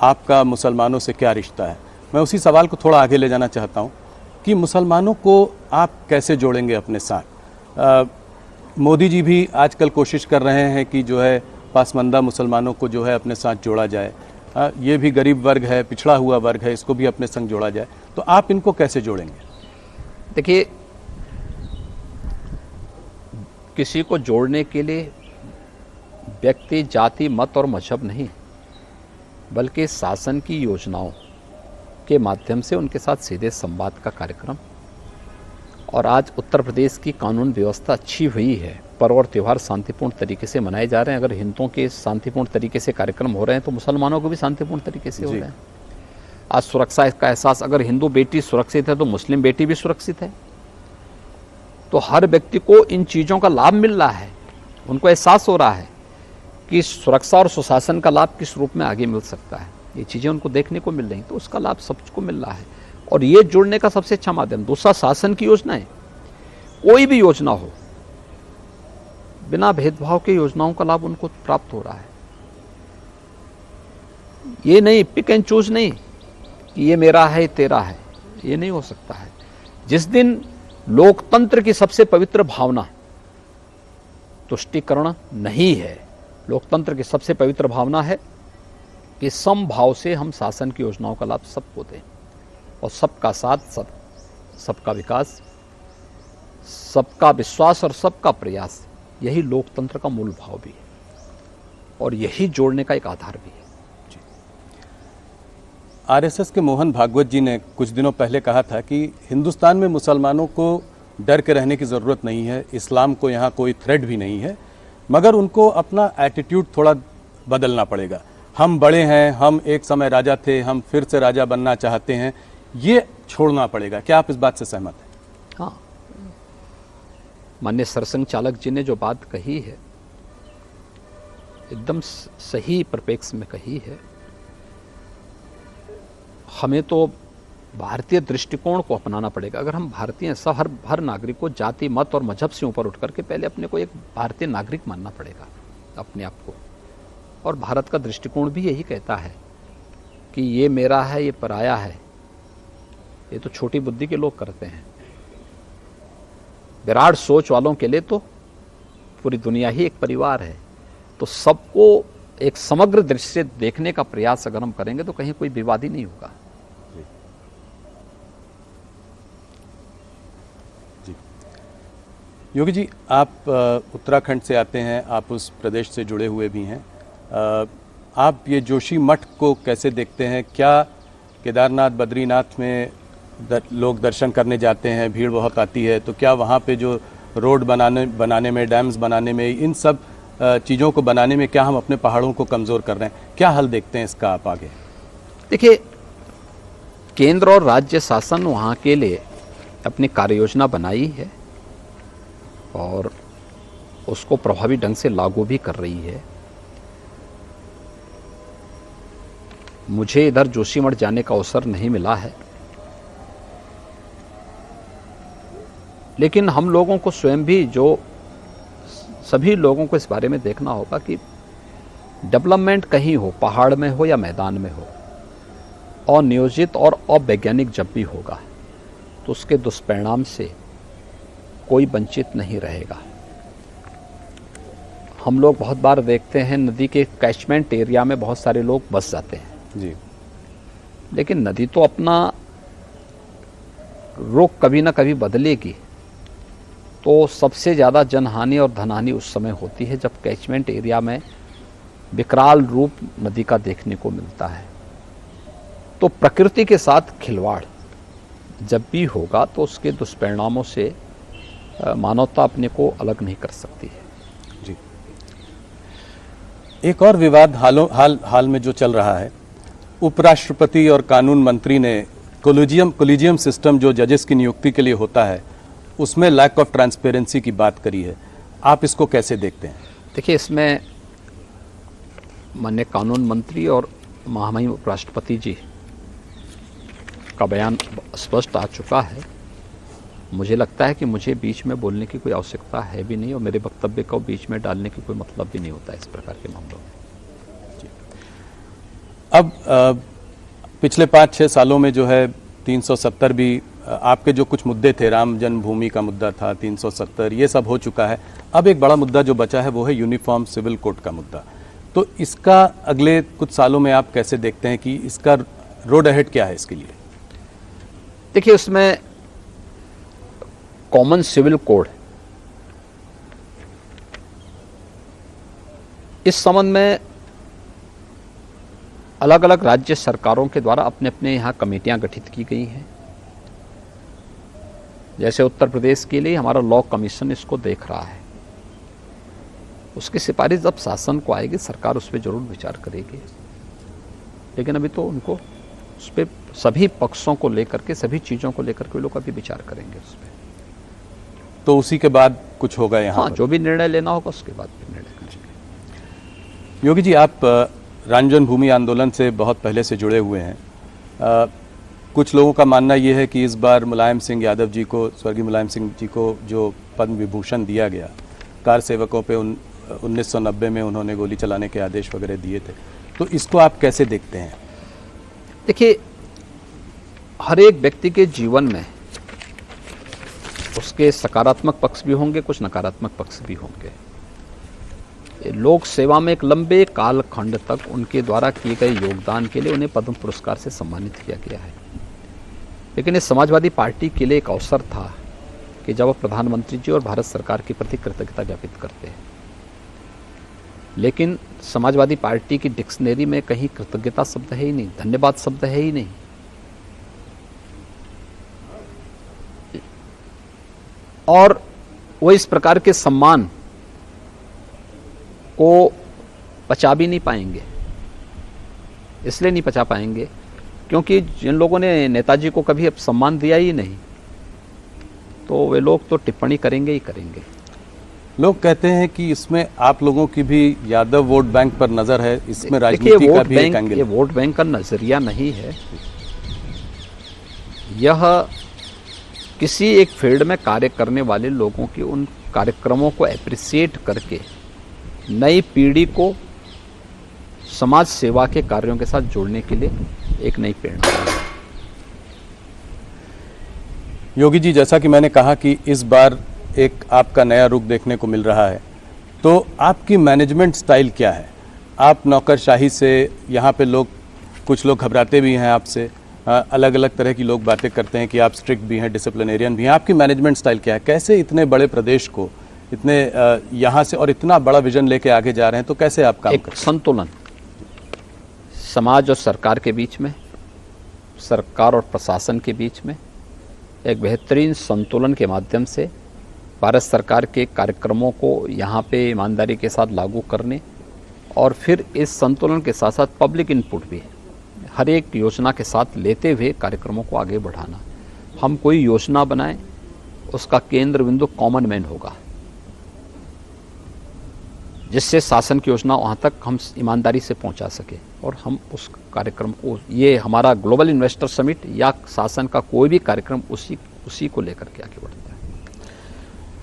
आपका मुसलमानों से क्या रिश्ता है। मैं उसी सवाल को थोड़ा आगे ले जाना चाहता हूँ कि मुसलमानों को आप कैसे जोड़ेंगे अपने साथ। मोदी जी भी आजकल कोशिश कर रहे हैं कि जो है पासमानदा मुसलमानों को जो है अपने साथ जोड़ा जाए। ये भी गरीब वर्ग है, पिछड़ा हुआ वर्ग है, इसको भी अपने संग जोड़ा जाए। तो आप इनको कैसे जोड़ेंगे? देखिए, किसी को जोड़ने के लिए व्यक्ति, जाति, मत और मजहब नहीं, बल्कि शासन की योजनाओं के माध्यम से उनके साथ सीधे संवाद का कार्यक्रम। और आज उत्तर प्रदेश की कानून व्यवस्था अच्छी हुई है, पर्व और त्यौहार शांतिपूर्ण तरीके से मनाए जा रहे हैं। अगर हिंदुओं के शांतिपूर्ण तरीके से कार्यक्रम हो रहे हैं तो मुसलमानों को भी शांतिपूर्ण तरीके से हो रहे हैं। आज सुरक्षा का एहसास, अगर हिंदू बेटी सुरक्षित है तो मुस्लिम बेटी भी सुरक्षित है। तो हर व्यक्ति को इन चीज़ों का लाभ मिल रहा है, उनको एहसास हो रहा है कि सुरक्षा और सुशासन का लाभ किस रूप में आगे मिल सकता है। ये चीज़ें उनको देखने को मिल रही, तो उसका लाभ सबको मिल रहा है और ये जुड़ने का सबसे अच्छा माध्यम। दूसरा, शासन की योजनाएं, कोई भी योजना हो, बिना भेदभाव के योजनाओं का लाभ उनको प्राप्त हो रहा है। ये नहीं पिक एंड चूज नहीं कि ये मेरा है, तेरा है, ये नहीं हो सकता है। जिस दिन लोकतंत्र की सबसे पवित्र भावना तुष्टीकरण नहीं है, लोकतंत्र की सबसे पवित्र भावना है कि समभाव से हम शासन की योजनाओं का लाभ सबको दें और सबका साथ, सबका विकास, सबका विश्वास और सबका प्रयास, यही लोकतंत्र का मूल भाव भी है और यही जोड़ने का एक आधार भी है। आरएसएस के मोहन भागवत जी ने कुछ दिनों पहले कहा था कि हिंदुस्तान में मुसलमानों को डर के रहने की ज़रूरत नहीं है, इस्लाम को यहाँ कोई थ्रेट भी नहीं है, मगर उनको अपना एटीट्यूड थोड़ा बदलना पड़ेगा। हम बड़े हैं, हम एक समय राजा थे, हम फिर से राजा बनना चाहते हैं, ये छोड़ना पड़ेगा। क्या आप इस बात से सहमत हैं? हाँ, माननीय सरसंघ चालक जी ने जो बात कही है एकदम सही परिप्रेक्ष्य में कही है। हमें तो भारतीय दृष्टिकोण को अपनाना पड़ेगा। अगर हम भारतीय सब, हर नागरिक को जाति, मत और मजहब से ऊपर उठ करके पहले अपने को एक भारतीय नागरिक मानना पड़ेगा, अपने आप को। और भारत का दृष्टिकोण भी यही कहता है कि ये मेरा है, ये पराया है। ये तो छोटी बुद्धि के लोग करते हैं। विराट सोच वालों के लिए तो पूरी दुनिया ही एक परिवार है। तो सबको एक समग्र दृष्टि से देखने का प्रयास अगर हम करेंगे तो कहीं कोई विवाद ही नहीं होगा। जी, योगी जी, आप उत्तराखंड से आते हैं, आप उस प्रदेश से जुड़े हुए भी हैं। आप ये जोशी मठ को कैसे देखते हैं? क्या केदारनाथ, बद्रीनाथ में लोग दर्शन करने जाते हैं, भीड़ बहुत आती है, तो क्या वहाँ पे जो रोड बनाने में, डैम्स बनाने में, इन सब चीज़ों को बनाने में क्या हम अपने पहाड़ों को कमज़ोर कर रहे हैं? क्या हल देखते हैं इसका आप आगे? देखिए, केंद्र और राज्य शासन वहाँ के लिए अपनी कार्य योजना बनाई है और उसको प्रभावी ढंग से लागू भी कर रही है। मुझे इधर जोशीमठ जाने का अवसर नहीं मिला है, लेकिन हम लोगों को स्वयं भी, जो सभी लोगों को इस बारे में देखना होगा कि डेवलपमेंट कहीं हो, पहाड़ में हो या मैदान में हो, अनियोजित और अवैज्ञानिक जब भी होगा तो उसके दुष्परिणाम से कोई वंचित नहीं रहेगा। हम लोग बहुत बार देखते हैं नदी के कैचमेंट एरिया में बहुत सारे लोग बस जाते हैं जी, लेकिन नदी तो अपना रुख कभी ना कभी बदलेगी। तो सबसे ज़्यादा जनहानि और धनहानि उस समय होती है जब कैचमेंट एरिया में विकराल रूप नदी का देखने को मिलता है। तो प्रकृति के साथ खिलवाड़ जब भी होगा तो उसके दुष्परिणामों से मानवता अपने को अलग नहीं कर सकती है। जी, एक और विवाद हाल में जो चल रहा है, उपराष्ट्रपति और कानून मंत्री ने कोलिजियम सिस्टम जो जजेस की नियुक्ति के लिए होता है उसमें लैक ऑफ ट्रांसपेरेंसी की बात करी है। आप इसको कैसे देखते हैं? देखिए, इसमें माननीय कानून मंत्री और महामहिम उपराष्ट्रपति जी का बयान स्पष्ट आ चुका है। मुझे लगता है कि मुझे बीच में बोलने की कोई आवश्यकता है भी नहीं और मेरे वक्तव्य को बीच में डालने की कोई मतलब भी नहीं होता इस प्रकार के मामलों में। अब पिछले 5-6 सालों में जो है 370 भी आपके जो कुछ मुद्दे थे, राम जन्मभूमि का मुद्दा था, 370 ये सब हो चुका है। अब एक बड़ा मुद्दा जो बचा है वो है यूनिफॉर्म सिविल कोड का मुद्दा। तो इसका अगले कुछ सालों में आप कैसे देखते हैं कि इसका रोड अहेड क्या है इसके लिए? देखिए, उसमें कॉमन सिविल कोड, इस संबंध में अलग अलग राज्य सरकारों के द्वारा अपने अपने यहाँ कमेटियां गठित की गई हैं। जैसे उत्तर प्रदेश के लिए हमारा लॉ कमीशन इसको देख रहा है। उसकी सिफारिश जब शासन को आएगी, सरकार उस पर जरूर विचार करेगी। लेकिन अभी तो उनको उस पर सभी पक्षों को लेकर के, सभी चीज़ों को लेकर के लोग अभी विचार करेंगे उस पर। तो उसी के बाद कुछ होगा यहाँ? हाँ, जो भी निर्णय लेना होगा उसके बाद भी निर्णय करेंगे। योगी जी, आप राम जन्मभूमि आंदोलन से बहुत पहले से जुड़े हुए हैं। कुछ लोगों का मानना यह है कि इस बार मुलायम सिंह यादव जी को, स्वर्गीय मुलायम सिंह जी को जो पद्म विभूषण दिया गया, कार सेवकों पे 1990 में उन्होंने गोली चलाने के आदेश वगैरह दिए थे, तो इसको आप कैसे देखते हैं? देखिए, हर एक व्यक्ति के जीवन में उसके सकारात्मक पक्ष भी होंगे, कुछ नकारात्मक पक्ष भी होंगे। लोक सेवा में एक लंबे कालखंड तक उनके द्वारा किए गए योगदान के लिए उन्हें पद्म पुरस्कार से सम्मानित किया गया है। लेकिन इस समाजवादी पार्टी के लिए एक अवसर था कि जब वो प्रधानमंत्री जी और भारत सरकार के प्रति कृतज्ञता ज्ञापित करते हैं। लेकिन समाजवादी पार्टी की डिक्शनरी में कहीं कृतज्ञता शब्द है ही नहीं, धन्यवाद शब्द है ही नहीं। और वो इस प्रकार के सम्मान को पचा भी नहीं पाएंगे। इसलिए नहीं पचा पाएंगे क्योंकि जिन लोगों ने नेताजी को कभी अब सम्मान दिया ही नहीं, तो वे लोग तो टिप्पणी करेंगे ही करेंगे। लोग कहते हैं कि इसमें आप लोगों की भी यादव वोट बैंक पर नजर है, इसमें राजनीति का भी एक एंगल। ये वोट बैंक का नजरिया नहीं है। यह किसी एक फील्ड में कार्य करने वाले लोगों की उन कार्यक्रमों को एप्रिसिएट करके नई पीढ़ी को समाज सेवा के कार्यों के साथ जोड़ने के लिए एक नई प्रेरणा है। योगी जी, जैसा कि मैंने कहा कि इस बार एक आपका नया रुख देखने को मिल रहा है, तो आपकी मैनेजमेंट स्टाइल क्या है? आप नौकरशाही से, यहाँ पे कुछ लोग घबराते भी हैं आपसे, अलग अलग तरह की लोग बातें करते हैं कि आप स्ट्रिक्ट भी हैं, डिसिप्लिनेरियन भी हैं। आपकी मैनेजमेंट स्टाइल क्या है? कैसे इतने बड़े प्रदेश को इतने यहाँ से और इतना बड़ा विजन लेके आगे जा रहे हैं, तो कैसे आप काम करते हैं? संतुलन समाज और सरकार के बीच में, सरकार और प्रशासन के बीच में एक बेहतरीन संतुलन के माध्यम से भारत सरकार के कार्यक्रमों को यहाँ पे ईमानदारी के साथ लागू करने, और फिर इस संतुलन के साथ साथ पब्लिक इनपुट भी हर एक योजना के साथ लेते हुए कार्यक्रमों को आगे बढ़ाना। हम कोई योजना बनाएं, उसका केंद्र बिंदु कॉमन मैन होगा, जिससे शासन की योजना वहाँ तक हम ईमानदारी से पहुँचा सके और हम उस कार्यक्रम को, ये हमारा ग्लोबल इन्वेस्टर समिट या शासन का कोई भी कार्यक्रम उसी को लेकर के आगे बढ़ता है।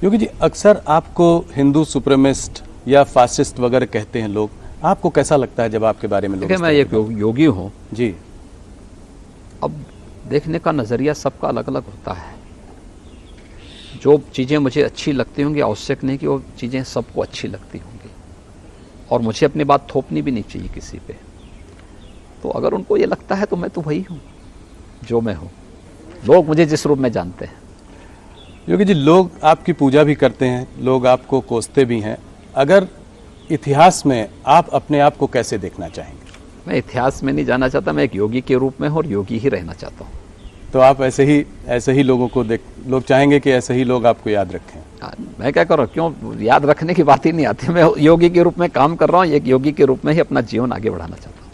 योगी जी, अक्सर आपको हिंदू सुप्रीमिस्ट या फासिस्ट वगैरह कहते हैं लोग, आपको कैसा लगता है जब आपके बारे में लोग? देखिए, मैं एक योगी हूँ जी। अब देखने का नज़रिया सबका अलग अलग होता है। जो चीज़ें मुझे अच्छी लगती होंगी, आवश्यक नहीं कि वो चीज़ें सबको अच्छी लगती होंगी, और मुझे अपनी बात थोपनी भी नहीं चाहिए किसी पे। तो अगर उनको ये लगता है तो मैं तो वही हूँ जो मैं हूँ। लोग मुझे जिस रूप में जानते हैं। योगी जी, लोग आपकी पूजा भी करते हैं, लोग आपको कोसते भी हैं। अगर इतिहास में आप अपने आप को कैसे देखना चाहेंगे? मैं इतिहास में नहीं जाना चाहता, मैं एक योगी के रूप में और योगी ही रहना चाहता हूँ। तो आप ऐसे ही लोगों को लोग चाहेंगे कि ऐसे ही लोग आपको याद रखें? मैं क्या कर रहा हूँ, क्यों याद रखने की बात ही नहीं आती। मैं योगी के रूप में काम कर रहा हूँ, एक योगी के रूप में ही अपना जीवन आगे बढ़ाना चाहता हूँ।